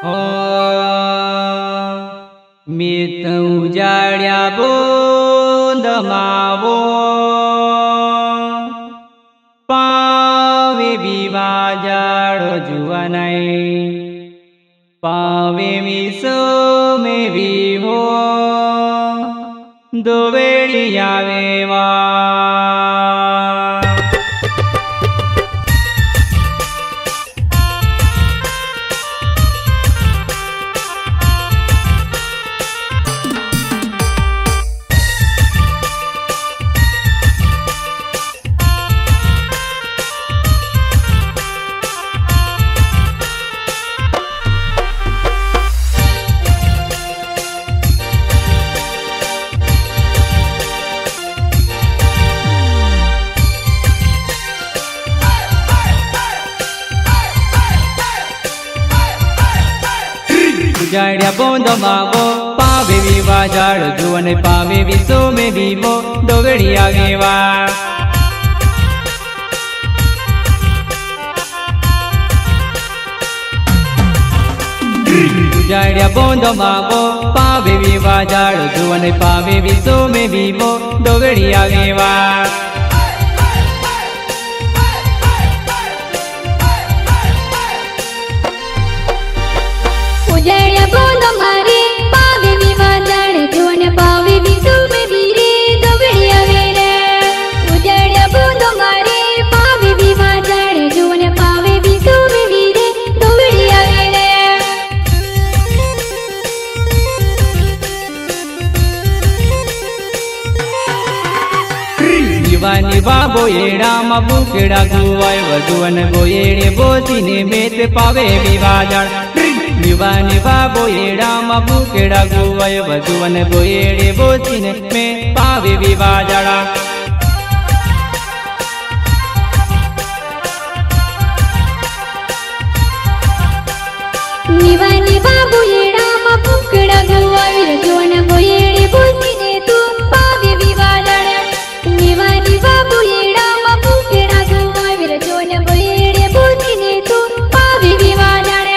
हो मित उजाड्या बोंद मावो पावे विवा जाड़ो जुवनाई पावे मिसो में विवो दोवेड़ी आवेवा उजाड्या बोंद मावो पावे विवा जाड़ो जुवने पावे विसो में विवो दोवेड़ी आवेवा उजाड्या बोंद मावो पावे विवा जाड़ो जुवने पावे विसो में विवो दोवेड़ी आवेवा उजाड्या बोंद मारे पावे विवा जाड़ो जुवने पावे विसो में वीरे दोवेड़ी आवेला उजाड्या बोंद मारे पावे विवा जाड़ो जुवने पावे विसो में वीरे दोवेड़ी आवेला युवानी बाबो येड़ा मा बुकेड़ा गुवाय वधुवन बोयेड़े बोतीने मेत पावे विवा जाड़ युवानी बाबो येड़ा मा बुकेड़ा गुवाय वधुवन बोयेड़े बोतीने में पावे विवा जाड़ा निवानी बाबू येड़ा मा बुकेड़ा गुवाय वधुवन बोयेड़े बोतीने तू पावे विवा जाड़ा निवानी बाबू येड़ा मा बुकेड़ा गुवाय वधुवन बोयेड़े बोतीने तू पावे विवा जाड़ा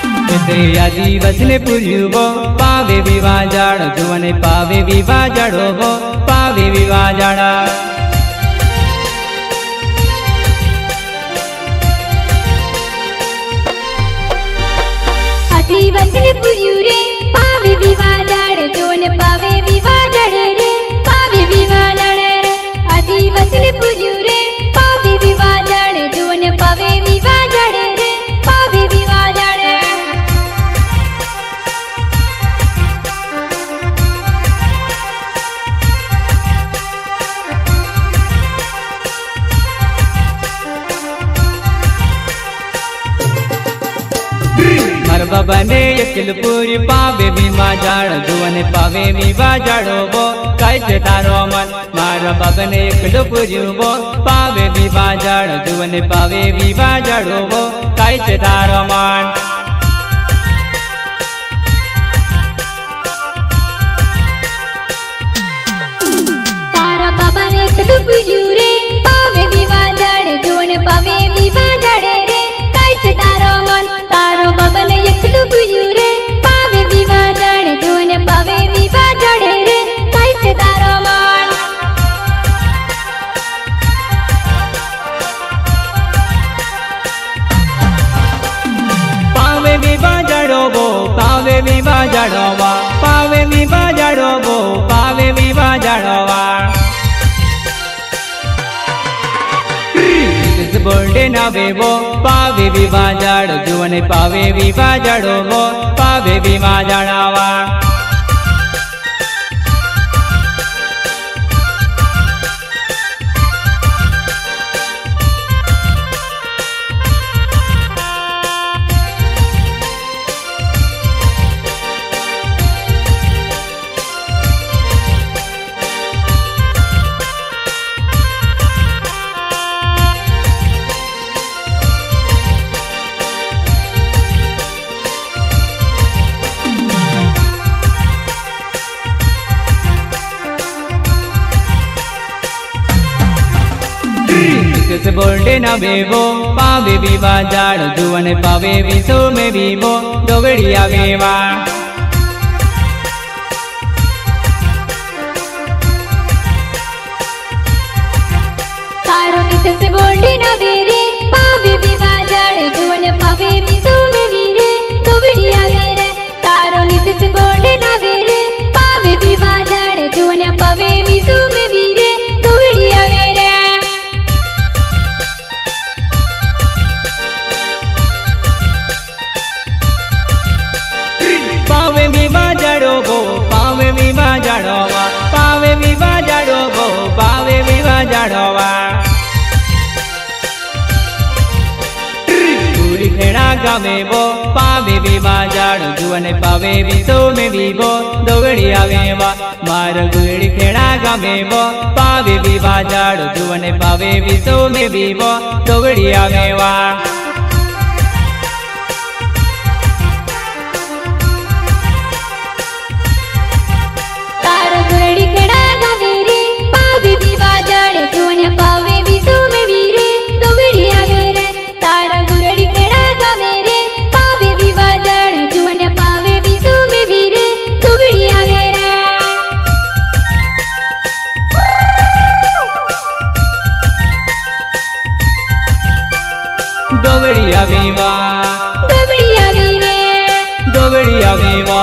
आदिवासी ने पूर्युबो पावे विवा जाड़ो जुवने पावे विवा जाड़ो वो पावे विवा जाड़ा आदिवासी ने पूर्युरे पावे विवा जाड़ो जुवने पावे विवा जाड़े रे पावे विवा जाड़े रे आदिवासी ने पूर्युरे पावे विवा जाड़ो जुवने पावे विवा जाड़े रे पावे विवा जाड़े मार बाबा ने यकिलपुरी पावे विवा जाड़ जुवने पावे विवा जाड़ो वो कैसे तारो मन मार बाबा ने यकिलपुरी वो पावे विवा जाड़ जुवने पावे विवा जाड़ो वो कैसे तारो मन तारा बाबा ने यकिलपुरी रे पावे विवा जाड़ जुवने पावे विवा जाड़े रे कैसे तारो मन तारो बाबा ने यकिलपुरी रे पावे विवा जाड़ जुवने पावे विवा जाड़े रे कैसे तारो मन पावे विवा जाड़ो वो पावे विवा जाड़ो वा पावे विवा जाड़ो वो पावे विवा जाड़ो वा बोल्डे ना वेवो पावे विवा जाड़ो जुवने पावे विवा जाड़ो वो पावे विवा जाड़ावा से बोल्डे ना बेबो पावे विवा जाड़ जुवन पावे विसो में बीबो डोगड़िया वेवा तारो नित से बोल्डे ना बेरे पावे विवा जाड़ जुवन पावे विसो में वीरे डोगड़िया वेरे तारो नित से बोल्डे ना बेरे पावे विवा जाड़ जुवन पावे विसो में वीरे डोगड़िया वेरे पावे विवा जाड़ो गो पावे विवा जाड़ोवा पावे विवा जाड़ो गो पावे विवा जाड़ोवा पूरी खेड़ा गावे बो पावे विवा जाड़ जुवन पावे विसो में बीबो दोगड़िया वेवा मार गुड़ी खेड़ा गावे बो पावे विवा जाड़ जुवन पावे विसो में बीबो दोगड़िया वेवा तारो गुरड़ी खड़ा गावे रे पावे विवा जाड़े जुवन पावे विसो में वीरे दोगड़िया वेरे तारो गुरड़ी खड़ा गावे रे पावे विवा जाड़े जुवन पावे विसो में वीरे दोगड़िया वेरे दोगड़िया वेवा दोगड़िया वेरे दोगड़िया वेवा